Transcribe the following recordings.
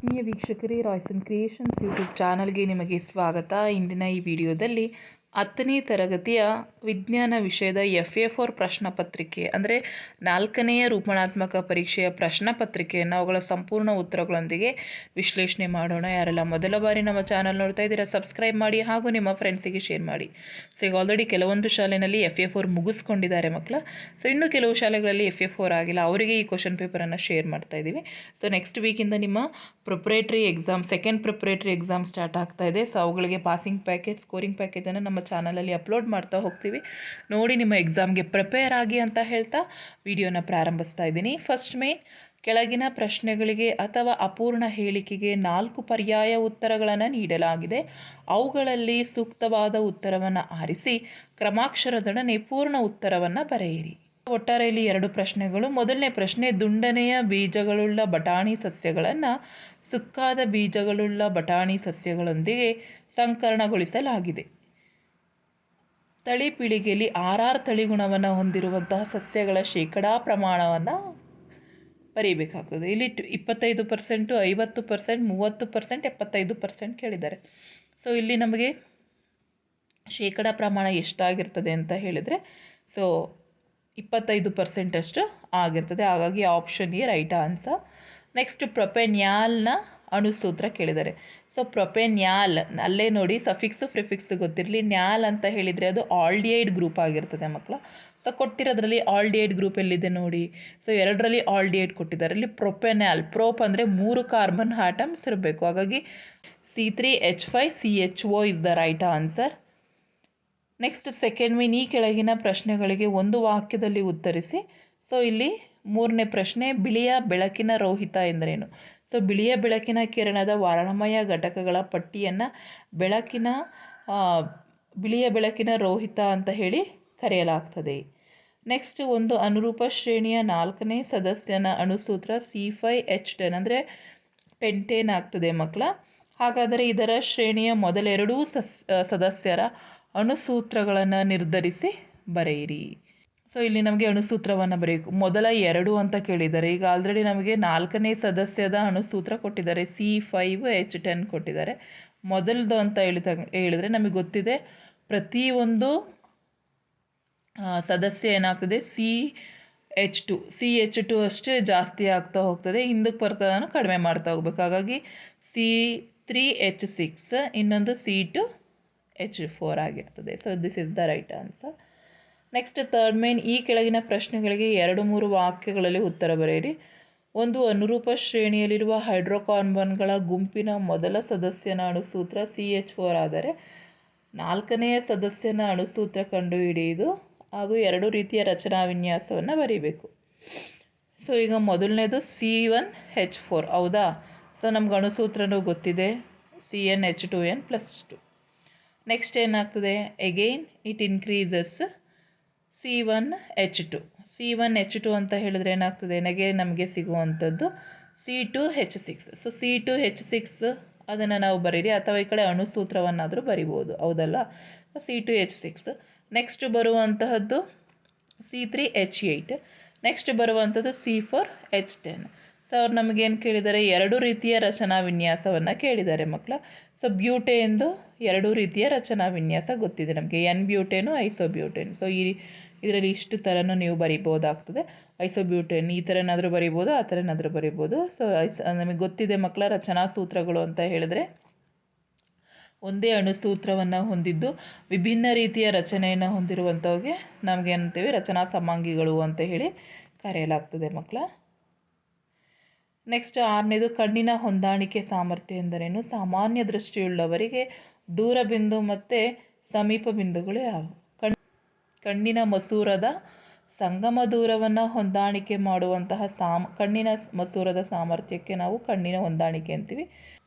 ಆತ್ಮೀಯ ವೀಕ್ಷಕರೇ, Royson creations YouTube ಚಾನಲ್ಗೆ ನಿಮಗೆ ಸ್ವಾಗತ. ಇಂದಿನ ಈ ವಿಡಿಯೋದಲ್ಲಿ 10ನೇ ತರಗತಿಯ ವಿಜ್ಞಾನ ವಿಷಯದ FA4 ಪ್ರಶ್ನೆ ಪತ್ರಿಕೆ ಅಂದರೆ 4ನೆಯ ರೂಪಣಾತ್ಮಕ ಪರೀಕ್ಷೆಯ ಪ್ರಶ್ನೆ ಪತ್ರಿಕೆಯನ್ನು ಅವುಗಳ ಸಂಪೂರ್ಣ ಉತ್ತರಗಳೊಂದಿಗೆ ವಿಶ್ಲೇಷಣೆ ಮಾಡೋಣ. ಯಾರೆಲ್ಲ ಮೊದಲ ಬಾರಿ ನಮ್ಮ ಚಾನಲ್ ನೋಡ್ತಾ ಇದ್ದೀರಾ ಸಬ್ಸ್ಕ್ರೈಬ್ ಮಾಡಿ ಹಾಗೂ ನಿಮ್ಮ ಫ್ರೆಂಡ್ಸಿಗೆ ಶೇರ್ ಮಾಡಿ. ಸೊ ಈಗ ಆಲ್ರೆಡಿ ಕೆಲವೊಂದು ಶಾಲೆಯಲ್ಲಿ FA4 ಮುಗಿಸ್ಕೊಂಡಿದ್ದಾರೆ ಮಕ್ಕಳ. ಸೊ ಇನ್ನು ಕೆಲವು ಶಾಲೆಗಳಲ್ಲಿ FA4 ಆಗಿಲ್ಲ, ಅವರಿಗೆ ಈ ಕ್ವಶನ್ ಪೇಪರನ್ನು ಶೇರ್ ಮಾಡ್ತಾ ಇದ್ದೀವಿ. ಸೊ ನೆಕ್ಸ್ಟ್ ವೀಕಿಂದ ನಿಮ್ಮ preparatory exam, second preparatory exam start ಆಗ್ತಾ ಇದೆ. ಸೊ ಅವುಗಳಿಗೆ ಪಾಸಿಂಗ್ ಪ್ಯಾಕೇಜ್, ಸ್ಕೋರಿಂಗ್ ಪ್ಯಾಕೇಜನ್ನು ನಮ್ಮ ಚಾನಲಲ್ಲಿ ಅಪ್ಲೋಡ್ ಮಾಡ್ತಾ ಹೋಗ್ತೀವಿ. ನೋಡಿ ನಿಮ್ಮ ಎಕ್ಸಾಮ್ಗೆ ಪ್ರಿಪೇರ್ ಆಗಿ ಅಂತ ಹೇಳ್ತಾ ವಿಡಿಯೋನ ಪ್ರಾರಂಭಿಸ್ತಾ ಇದ್ದೀನಿ. ಫಸ್ಟ್ ಮೇನ್, ಕೆಳಗಿನ ಪ್ರಶ್ನೆಗಳಿಗೆ ಅಥವಾ ಅಪೂರ್ಣ ಹೇಳಿಕೆಗೆ 4 ಪರ್ಯಾಯ ಉತ್ತರಗಳನ್ನು ನೀಡಲಾಗಿದೆ. ಅವುಗಳಲ್ಲಿ ಸೂಕ್ತವಾದ ಉತ್ತರವನ್ನು ಆರಿಸಿ ಕ್ರಮಾಕ್ಷರದೊಡನೆ ಪೂರ್ಣ ಉತ್ತರವನ್ನು ಬರೆಯಿರಿ. ಒಟ್ಟಾರೆ ಇಲ್ಲಿ 2 ಪ್ರಶ್ನೆಗಳು. ಮೊದಲನೇ ಪ್ರಶ್ನೆ, ದುಂಡನೆಯ ಬೀಜಗಳುಳ್ಳ ಬಟಾಣಿ ಸಸ್ಯಗಳನ್ನು ಸುಕ್ಕಾದ ಬೀಜಗಳುಳ್ಳ ಬಟಾಣಿ ಸಸ್ಯಗಳೊಂದಿಗೆ ಸಂಕರಣಗೊಳಿಸಲಾಗಿದೆ. ತಳಿ ಪೀಳಿಗೆಯಲ್ಲಿ RR ತಳಿಗುಣವನ್ನು ಹೊಂದಿರುವಂತಹ ಸಸ್ಯಗಳ ಶೇಕಡಾ ಪ್ರಮಾಣವನ್ನು ಬರೀಬೇಕಾಗ್ತದೆ. ಇಲ್ಲಿ 25%, 50%, 30%, 75% ಕೇಳಿದ್ದಾರೆ. ಸೊ ಇಲ್ಲಿ ನಮಗೆ ಶೇಕಡಾ ಪ್ರಮಾಣ ಎಷ್ಟಾಗಿರ್ತದೆ ಅಂತ ಹೇಳಿದರೆ ಸೊ 25% ಅಷ್ಟು ಆಗಿರ್ತದೆ. ಹಾಗಾಗಿ option A right answer. Next, ಪ್ರೊಪೆನ್ಯಾಲ್ನ ಅಣುಸೂತ್ರ ಕೇಳಿದ್ದಾರೆ. ಸೊ ಪ್ರೊಪೆನ್ಯಾಲ್ ಅಲ್ಲೇ ನೋಡಿ ಸಫಿಕ್ಸು ಪ್ರಿಫಿಕ್ಸು ಗೊತ್ತಿರಲಿ. ನ್ಯಾಲ್ ಅಂತ ಹೇಳಿದರೆ ಅದು ಆಲ್ಡಿಹೈಡ್ ಗ್ರೂಪ್ ಆಗಿರ್ತದೆ ಮಕ್ಕಳ. ಸೊ ಕೊಟ್ಟಿರೋದ್ರಲ್ಲಿ ಆಲ್ಡಿಹೈಡ್ ಗ್ರೂಪ್ ಎಲ್ಲಿದೆ ನೋಡಿ. ಸೊ 2ರಲ್ಲಿ ಆಲ್ಡಿಹೈಡ್ ಕೊಟ್ಟಿದ್ದಾರೆ. ಇಲ್ಲಿ ಪ್ರೊಪೆನ್ಯಾಲ್, ಪ್ರೋಪ್ ಅಂದರೆ 3 ಕಾರ್ಬನ್ ಆಟಮ್ಸ್ ಇರಬೇಕು. ಹಾಗಾಗಿ C3H5CHO is the right answer. Next second main, ಈ ಕೆಳಗಿನ ಪ್ರಶ್ನೆಗಳಿಗೆ ಒಂದು ವಾಕ್ಯದಲ್ಲಿ ಉತ್ತರಿಸಿ. ಸೊ ಇಲ್ಲಿ 3ನೇ ಪ್ರಶ್ನೆ, ಬಿಳಿಯ ಬೆಳಕಿನ ರೋಹಿತ ಎಂದರೇನು? ಸೊ ಬಿಳಿಯ ಬೆಳಕಿನ ಕಿರಣದ ವರ್ಣಮಯ ಘಟಕಗಳ ಪಟ್ಟಿಯನ್ನು ಬಿಳಿಯ ಬೆಳಕಿನ ರೋಹಿತ ಅಂತ ಹೇಳಿ ಕರೆಯಲಾಗ್ತದೆ. ನೆಕ್ಸ್ಟ್, ಒಂದು ಅನುರೂಪ ಶ್ರೇಣಿಯ 4ನೇ ಸದಸ್ಯನ ಅಣುಸೂತ್ರ C5H10 ಅಂದರೆ ಪೆಂಟೇನ್ ಆಗ್ತದೆ ಮಕ್ಕಳ. ಹಾಗಾದರೆ ಇದರ ಶ್ರೇಣಿಯ ಮೊದಲ 2 ಸದಸ್ಯರ ಅಣುಸೂತ್ರಗಳನ್ನು ನಿರ್ಧರಿಸಿ ಬರೆಯಿರಿ. ಸೊ ಇಲ್ಲಿ ನಮಗೆ ಅಣುಸೂತ್ರವನ್ನು ಬರೆಯಬೇಕು. ಮೊದಲ 2 ಅಂತ ಕೇಳಿದ್ದಾರೆ. ಈಗ ಆಲ್ರೆಡಿ ನಮಗೆ 4ನೇ ಸದಸ್ಯದ ಅಣುಸೂತ್ರ ಕೊಟ್ಟಿದ್ದಾರೆ, C5H10 ಕೊಟ್ಟಿದ್ದಾರೆ. ಮೊದಲದು ಅಂತ ಹೇಳಿದರೆ ನಮಗೆ ಗೊತ್ತಿದೆ, ಪ್ರತಿಯೊಂದು ಸದಸ್ಯ ಏನಾಗ್ತದೆ CH2 ಅಷ್ಟೇ ಜಾಸ್ತಿ ಆಗ್ತಾ ಹೋಗ್ತದೆ, ಹಿಂದಕ್ಕೆ ಬರ್ತದನ್ನು ಕಡಿಮೆ ಮಾಡ್ತಾ ಹೋಗ್ಬೇಕು. ಹಾಗಾಗಿ C3H6 ಇನ್ನೊಂದು C2H4 ಆಗಿರ್ತದೆ. So this is the right answer. Next third main, ಈ ಕೆಳಗಿನ ಪ್ರಶ್ನೆಗಳಿಗೆ 2-3 ವಾಕ್ಯಗಳಲ್ಲಿ ಉತ್ತರ ಬರೆಯಿರಿ. ಒಂದು ಅನುರೂಪ ಶ್ರೇಣಿಯಲ್ಲಿರುವ ಹೈಡ್ರೋಕಾರ್ಬನ್ಗಳ ಗುಂಪಿನ ಮೊದಲ ಸದಸ್ಯನ ಅಣುಸೂತ್ರ CH4 ಆದರೆ 4ನೆಯ ಸದಸ್ಯನ ಅಣುಸೂತ್ರ ಕಂಡುಹಿಡಿಯುವುದು ಹಾಗೂ 2 ರೀತಿಯ ರಚನಾ ವಿನ್ಯಾಸವನ್ನು ಬರೀಬೇಕು. ಸೊ ಈಗ ಮೊದಲನೇದು C1H4 ಹೌದಾ. ಸೊ ನಮ್ಗೆ ಅಣುಸೂತ್ರನೂ ಗೊತ್ತಿದೆ, CnH2n+2. ನೆಕ್ಸ್ಟ್ ಏನಾಗ್ತದೆ, ಅಗೈನ್ ಇಟ್ ಇನ್ಕ್ರೀಸಸ್ C1H2 ಅಂತ ಹೇಳಿದ್ರೆ ಏನಾಗ್ತದೆ, ನಮಗೆ ಸಿಗುವಂಥದ್ದು C2H6. ಸೊ C2H6 ಅದನ್ನು ನಾವು ಬರೀರಿ, ಅಥವಾ ಈ ಕಡೆ ಅಣುಸೂತ್ರವನ್ನಾದರೂ ಬರಿಬೋದು, ಹೌದಲ್ಲ. C2H6. Next ಬರುವಂತಹದ್ದು C3H8. ನೆಕ್ಸ್ಟ್ ಬರುವಂಥದ್ದು C4H10. ಸೊ ಅವ್ರು ನಮಗೇನು ಕೇಳಿದ್ದಾರೆ, 2 ರೀತಿಯ ರಚನಾ ವಿನ್ಯಾಸವನ್ನು ಕೇಳಿದ್ದಾರೆ ಮಕ್ಕಳ. ಸೊ ಬ್ಯೂಟೇನ್ದು 2 ರೀತಿಯ ರಚನಾ ವಿನ್ಯಾಸ ಗೊತ್ತಿದೆ ನಮಗೆ, N-ಬ್ಯೂಟೇನು, ಐಸೋಬ್ಯೂಟೇನ್. ಸೊ ಇದರಲ್ಲಿ ಇಷ್ಟು ಥರನೂ ನೀವು ಬರಿಬೋದಾಗ್ತದೆ. ಐಸೋಬ್ಯೂಟೇನ್ ಈ ಥರನಾದರೂ ಬರಿಬೋದು, ಆ ಥರನಾದರೂ ಬರಿಬೋದು. ಸೊ ನಮಗೆ ಗೊತ್ತಿದೆ ಮಕ್ಕಳ, ರಚನಾ ಸೂತ್ರಗಳು ಅಂತ ಹೇಳಿದ್ರೆ ಒಂದೇ ಅಣುಸೂತ್ರವನ್ನು ಹೊಂದಿದ್ದು ವಿಭಿನ್ನ ರೀತಿಯ ರಚನೆಯನ್ನು ಹೊಂದಿರುವಂಥವ್ಗೆ ನಮಗೇನಂತೀವಿ, ರಚನಾ ಸಮಾಂಗಿಗಳು ಅಂತ ಹೇಳಿ ಕರೆಯಲಾಗ್ತದೆ ಮಕ್ಕಳ. ನೆಕ್ಸ್ಟ್ 6ನೇದು, ಕಣ್ಣಿನ ಹೊಂದಾಣಿಕೆ ಸಾಮರ್ಥ್ಯ ಎಂದರೇನು? ಸಾಮಾನ್ಯ ದೃಷ್ಟಿಯುಳ್ಳವರಿಗೆ ದೂರಬಿಂದು ಮತ್ತು ಸಮೀಪ ಬಿಂದುಗಳು ಯಾವುವು? ಕಣ್ಣಿನ ಮಸೂರದ ಸಂಗಮ ದೂರವನ್ನು ಹೊಂದಾಣಿಕೆ ಮಾಡುವಂತಹ ಕಣ್ಣಿನ ಮಸೂರದ ಸಾಮರ್ಥ್ಯಕ್ಕೆ ನಾವು ಕಣ್ಣಿನ ಹೊಂದಾಣಿಕೆ ಅಂತೀವಿ.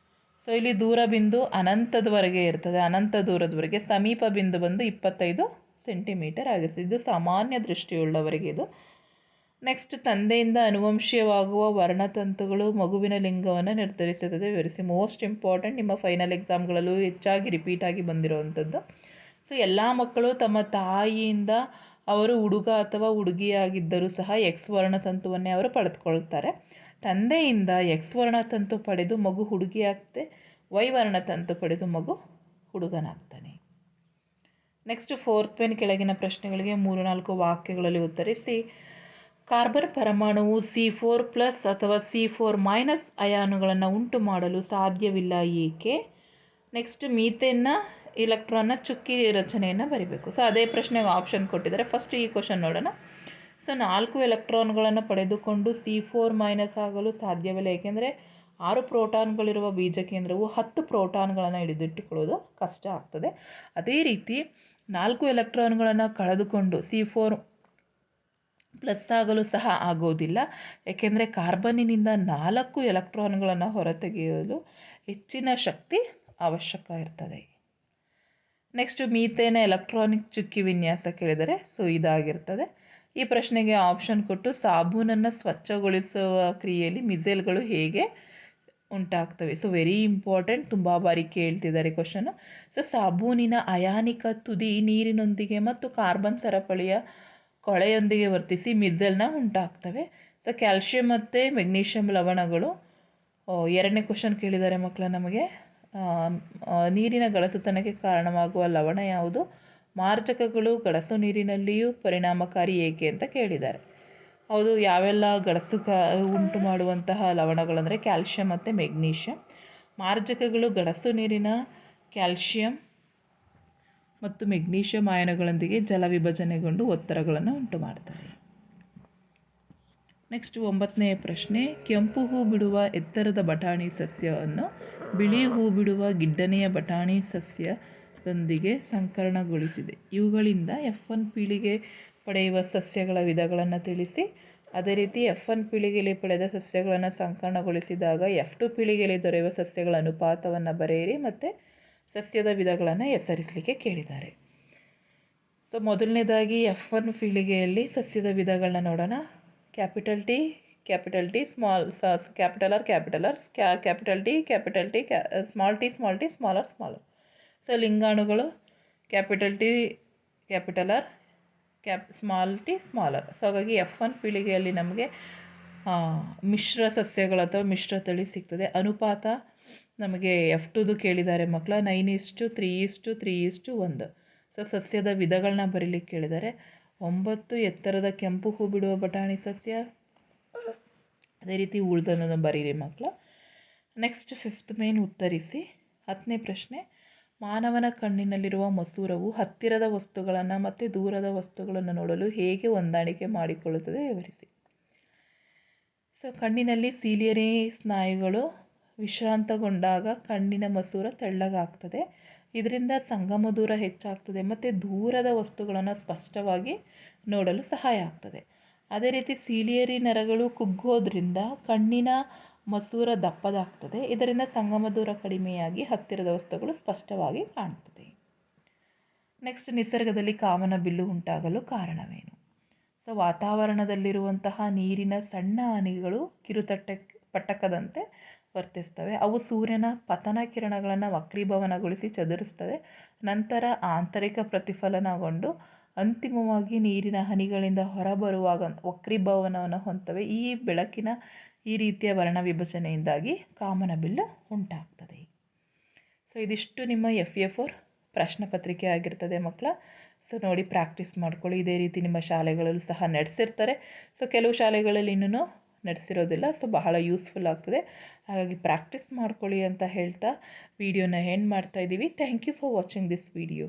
ಸೊ ಇಲ್ಲಿ ದೂರಬಿಂದು ಅನಂತದವರೆಗೆ ಇರ್ತದೆ, ಅನಂತ ದೂರದವರೆಗೆ. ಸಮೀಪ ಬಿಂದು ಬಂದು 25 ಸೆಂಟಿಮೀಟರ್ ಆಗಿರ್ತದೆ. ಇದು ಸಾಮಾನ್ಯ ದೃಷ್ಟಿಯುಳ್ಳವರಿಗೆ ಇದು. ನೆಕ್ಸ್ಟ್, ತಂದೆಯಿಂದ ಅನುವಂಶೀಯವಾಗುವ ವರ್ಣತಂತುಗಳು ಮಗುವಿನ ಲಿಂಗವನ್ನು ನಿರ್ಧರಿಸುತ್ತದೆ, ವಿವರಿಸಿ. ಮೋಸ್ಟ್ ಇಂಪಾರ್ಟೆಂಟ್, ನಿಮ್ಮ ಫೈನಲ್ ಎಕ್ಸಾಮ್ಗಳಲ್ಲೂ ಹೆಚ್ಚಾಗಿ ರಿಪೀಟ್ ಆಗಿ ಬಂದಿರುವಂಥದ್ದು. ಸೊ ಎಲ್ಲ ಮಕ್ಕಳು ತಮ್ಮ ತಾಯಿಯಿಂದ ಅವರು ಹುಡುಗ ಅಥವಾ ಹುಡುಗಿಯಾಗಿದ್ದರೂ ಸಹ X ವರ್ಣತಂತುವನ್ನೇ ಅವರು ಪಡೆದುಕೊಳ್ತಾರೆ. ತಂದೆಯಿಂದ ಎಕ್ಸ್ ವರ್ಣತಂತು ಪಡೆದು ಮಗು ಹುಡುಗಿಯಾಗ್ತದೆ, ವೈ ವರ್ಣತಂತು ಪಡೆದು ಮಗು ಹುಡುಗನಾಗ್ತಾನೆ. ನೆಕ್ಸ್ಟ್ 4th ಪೇನ್ ಕೆಳಗಿನ ಪ್ರಶ್ನೆಗಳಿಗೆ 3-4 ವಾಕ್ಯಗಳಲ್ಲಿ ಉತ್ತರಿಸಿ. ಕಾರ್ಬನ್ ಪರಮಾಣುವು C4+ ಅಥವಾ C4- ಅಯಾನುಗಳನ್ನು ಉಂಟು ಮಾಡಲು ಸಾಧ್ಯವಿಲ್ಲ ಏಕೆ? ನೆಕ್ಸ್ಟ್ ಮೀಥೇನ್ನ ಇಲೆಕ್ಟ್ರಾನ್ನ ಚುಕ್ಕಿ ರಚನೆಯನ್ನು ಬರಿಬೇಕು. ಸೊ ಅದೇ ಪ್ರಶ್ನೆಗೆ ಆಪ್ಷನ್ ಕೊಟ್ಟಿದ್ದಾರೆ. ಫಸ್ಟ್ ಈ ಕ್ವಶನ್ ನೋಡೋಣ. ಸೊ 4 ಎಲೆಕ್ಟ್ರಾನ್ಗಳನ್ನು ಪಡೆದುಕೊಂಡು C4- ಆಗಲು ಸಾಧ್ಯವಿಲ್ಲ, ಏಕೆಂದರೆ 6 ಪ್ರೋಟಾನ್ಗಳಿರುವ ಬೀಜಕೇಂದ್ರವು 10 ಪ್ರೋಟಾನ್ಗಳನ್ನು ಹಿಡಿದಿಟ್ಟುಕೊಳ್ಳೋದು ಕಷ್ಟ ಆಗ್ತದೆ. ಅದೇ ರೀತಿ 4 ಎಲೆಕ್ಟ್ರಾನ್ಗಳನ್ನು ಕಳೆದುಕೊಂಡು C4+ ಆಗಲು ಸಹ ಆಗೋದಿಲ್ಲ, ಏಕೆಂದರೆ ಕಾರ್ಬನ್ನಿನಿಂದ 4 ಎಲೆಕ್ಟ್ರಾನ್ಗಳನ್ನು ಹೊರತೆಗೆಯಲು ಹೆಚ್ಚಿನ ಶಕ್ತಿ ಅವಶ್ಯಕ ಇರ್ತದೆ. ನೆಕ್ಸ್ಟ್ ಮೀಥೇನ ಎಲೆಕ್ಟ್ರಾನಿಕ್ ಚುಕ್ಕಿ ವಿನ್ಯಾಸ ಕೇಳಿದರೆ ಸೊ ಇದಾಗಿರ್ತದೆ. ಈ ಪ್ರಶ್ನೆಗೆ ಆಪ್ಷನ್ ಕೊಟ್ಟು ಸಾಬೂನನ್ನು ಸ್ವಚ್ಛಗೊಳಿಸುವ ಕ್ರಿಯೆಯಲ್ಲಿ ಮಿಸೈಲ್ಗಳು ಹೇಗೆ ಉಂಟಾಗ್ತವೆ. ಸೊ ವೆರಿ ಇಂಪಾರ್ಟೆಂಟ್, ತುಂಬ ಬಾರಿ ಕೇಳ್ತಿದ್ದಾರೆ ಕ್ವಶನ್. ಸೊ ಸಾಬೂನಿನ ಅಯಾನಿಕ ತುದಿ ನೀರಿನೊಂದಿಗೆ ಮತ್ತು ಕಾರ್ಬನ್ ಸರಪಳಿಯ ಕೊಳೆಯೊಂದಿಗೆ ವರ್ತಿಸಿ ಮಿಸೈಲ್ನ ಉಂಟಾಗ್ತವೆ. ಸೊ ಕ್ಯಾಲ್ಶಿಯಂ ಮತ್ತು ಮೆಗ್ನೀಷಿಯಂ ಲವಣಗಳು. 2ನೇ ಕ್ವಶನ್ ಕೇಳಿದ್ದಾರೆ ಮಕ್ಕಳ ನಮಗೆ. ನೀರಿನ ಗಡಸುತನಕ್ಕೆ ಕಾರಣವಾಗುವ ಲವಣ ಯಾವುದು? ಮಾರ್ಜಕಗಳು ಗಡಸು ನೀರಿನಲ್ಲಿಯೂ ಪರಿಣಾಮಕಾರಿ ಏಕೆ ಅಂತ ಕೇಳಿದ್ದಾರೆ. ಹೌದು, ಯಾವೆಲ್ಲ ಗಡಸು ಉಂಟು ಮಾಡುವಂತಹ ಲವಣಗಳಂದರೆ ಕ್ಯಾಲ್ಶಿಯಂ ಮತ್ತು ಮೆಗ್ನೀಷಿಯಂ. ಮಾರ್ಜಕಗಳು ಗಡಸು ನೀರಿನ ಕ್ಯಾಲ್ಶಿಯಂ ಮತ್ತು ಮೆಗ್ನೀಷಿಯಂ ಆಯನಗಳೊಂದಿಗೆ ಜಲ ವಿಭಜನೆಗೊಂಡು ಒತ್ತಡಗಳನ್ನು ಉಂಟು ಮಾಡ್ತವೆ. ನೆಕ್ಸ್ಟ್ 9ನೇ ಪ್ರಶ್ನೆ. ಕೆಂಪು ಹೂ ಬಿಡುವ ಎತ್ತರದ ಬಟಾಣಿ ಸಸ್ಯವನ್ನು ಬಿಳಿ ಹೂ ಬಿಡುವ ಗಿಡ್ಡನೆಯ ಬಟಾಣಿ ಸಸ್ಯದೊಂದಿಗೆ ಸಂಕರಣಗೊಳಿಸಿದೆ. ಇವುಗಳಿಂದ F1 ಪೀಳಿಗೆ ಪಡೆಯುವ ಸಸ್ಯಗಳ ವಿಧಗಳನ್ನು ತಿಳಿಸಿ. ಅದೇ ರೀತಿ F1 ಪೀಳಿಗೆಯಲ್ಲಿ ಪಡೆದ ಸಸ್ಯಗಳನ್ನು ಸಂಕರಣಗೊಳಿಸಿದಾಗ F2 ಪೀಳಿಗೆಯಲ್ಲಿ ದೊರೆಯುವ ಸಸ್ಯಗಳ ಅನುಪಾತವನ್ನು ಬರೆಯಿರಿ ಮತ್ತು ಸಸ್ಯದ ವಿಧಗಳನ್ನು ಹೆಸರಿಸಲಿಕ್ಕೆ ಕೇಳಿದ್ದಾರೆ. ಸೊ ಮೊದಲನೇದಾಗಿ F1 ಪೀಳಿಗೆಯಲ್ಲಿ ಸಸ್ಯದ ವಿಧಗಳನ್ನ ನೋಡೋಣ. Capital T, small, capital R, capital T, small T, smaller. So ಲಿಂಗಾಣುಗಳು capital T, capital R, small T, smaller. So ಹಾಗಾಗಿ F1 ಪೀಳಿಗೆಯಲ್ಲಿ ನಮಗೆ ಮಿಶ್ರ ಸಸ್ಯಗಳು ಅಥವಾ ಮಿಶ್ರ ತಳಿ ಸಿಗ್ತದೆ. ಅನುಪಾತ ನಮಗೆ F2ದು ಕೇಳಿದ್ದಾರೆ ಮಕ್ಕಳ, 9:3:3:1. ಸೊ ಸಸ್ಯದ ವಿಧಗಳನ್ನ ಬರೀಲಿಕ್ಕೆ ಕೇಳಿದ್ದಾರೆ. 9 ಎತ್ತರದ ಕೆಂಪು ಹೂ ಬಿಡುವ ಬಟಾಣಿ ಸಸ್ಯ. ಅದೇ ರೀತಿ ಉಳಿದನ್ನು ಬರೀರಿ ಮಕ್ಕಳ. ನೆಕ್ಸ್ಟ್ 5th ಮೇನ್ ಉತ್ತರಿಸಿ. 10ನೇ ಪ್ರಶ್ನೆ. ಮಾನವನ ಕಣ್ಣಿನಲ್ಲಿರುವ ಮಸೂರವು ಹತ್ತಿರದ ವಸ್ತುಗಳನ್ನು ಮತ್ತು ದೂರದ ವಸ್ತುಗಳನ್ನು ನೋಡಲು ಹೇಗೆ ಹೊಂದಾಣಿಕೆ ಮಾಡಿಕೊಳ್ಳುತ್ತದೆ ವಿವರಿಸಿ. ಸೊ ಕಣ್ಣಿನಲ್ಲಿ ಸೀಲಿಯರಿ ಸ್ನಾಯುಗಳು ವಿಶ್ರಾಂತಗೊಂಡಾಗ ಕಣ್ಣಿನ ಮಸೂರ ತೆಳ್ಳಗಾಗ್ತದೆ. ಇದರಿಂದ ಸಂಗಮ ದೂರ ಹೆಚ್ಚಾಗ್ತದೆ ಮತ್ತು ದೂರದ ವಸ್ತುಗಳನ್ನು ಸ್ಪಷ್ಟವಾಗಿ ನೋಡಲು ಸಹಾಯ ಆಗ್ತದೆ. ಅದೇ ರೀತಿ ಸೀಲಿಯರಿ ನರಗಳು ಕುಗ್ಗೋದ್ರಿಂದ ಕಣ್ಣಿನ ಮಸೂರ ದಪ್ಪದಾಗ್ತದೆ. ಇದರಿಂದ ಸಂಗಮ ದೂರ ಕಡಿಮೆಯಾಗಿ ಹತ್ತಿರದ ವಸ್ತುಗಳು ಸ್ಪಷ್ಟವಾಗಿ ಕಾಣ್ತದೆ. ನೆಕ್ಸ್ಟ್ ನಿಸರ್ಗದಲ್ಲಿ ಕಾಮನ ಬಿಲ್ಲು ಉಂಟಾಗಲು ಕಾರಣವೇನು? ಸೊ ವಾತಾವರಣದಲ್ಲಿರುವಂತಹ ನೀರಿನ ಸಣ್ಣ ಹನಿಗಳು ಪಟ್ಟಕದಂತೆ ವರ್ತಿಸ್ತವೆ. ಅವು ಸೂರ್ಯನ ಪತನ ಕಿರಣಗಳನ್ನು ವಕ್ರೀಭವನಗೊಳಿಸಿ ಚದುರಿಸ್ತದೆ. ನಂತರ ಆಂತರಿಕ ಪ್ರತಿಫಲನಗೊಂಡು ಅಂತಿಮವಾಗಿ ನೀರಿನ ಹನಿಗಳಿಂದ ಹೊರಬರುವಾಗ ವಕ್ರೀಭವನವನ್ನು ಹೊಂದ್ತವೆ. ಈ ಬೆಳಕಿನ ಈ ರೀತಿಯ ವರ್ಣ ವಿಭಜನೆಯಿಂದಾಗಿ ಕಾಮನ ಬಿಲ್ಲು ಉಂಟಾಗ್ತದೆ. ಸೊ ಇದಿಷ್ಟು ನಿಮ್ಮ FA4 ಪ್ರಶ್ನೆ ಪತ್ರಿಕೆ ಆಗಿರ್ತದೆ ಮಕ್ಕಳ. ಸೊ ನೋಡಿ ಪ್ರಾಕ್ಟೀಸ್ ಮಾಡ್ಕೊಳ್ಳಿ. ಇದೇ ರೀತಿ ನಿಮ್ಮ ಶಾಲೆಗಳಲ್ಲೂ ಸಹ ನಡೆಸಿರ್ತಾರೆ. ಸೊ ಕೆಲವು ಶಾಲೆಗಳಲ್ಲಿ ಇನ್ನೂ ನಡೆಸಿರೋದಿಲ್ಲ. ಸೊ ಬಹಳ ಯೂಸ್ಫುಲ್ ಆಗ್ತದೆ. ಹಾಗಾಗಿ ಪ್ರಾಕ್ಟೀಸ್ ಮಾಡ್ಕೊಳ್ಳಿ ಅಂತ ಹೇಳ್ತಾ ವಿಡಿಯೋನ ಎಂಡ್ ಮಾಡ್ತಾ ಇದ್ದೀವಿ. Thank you for watching this video.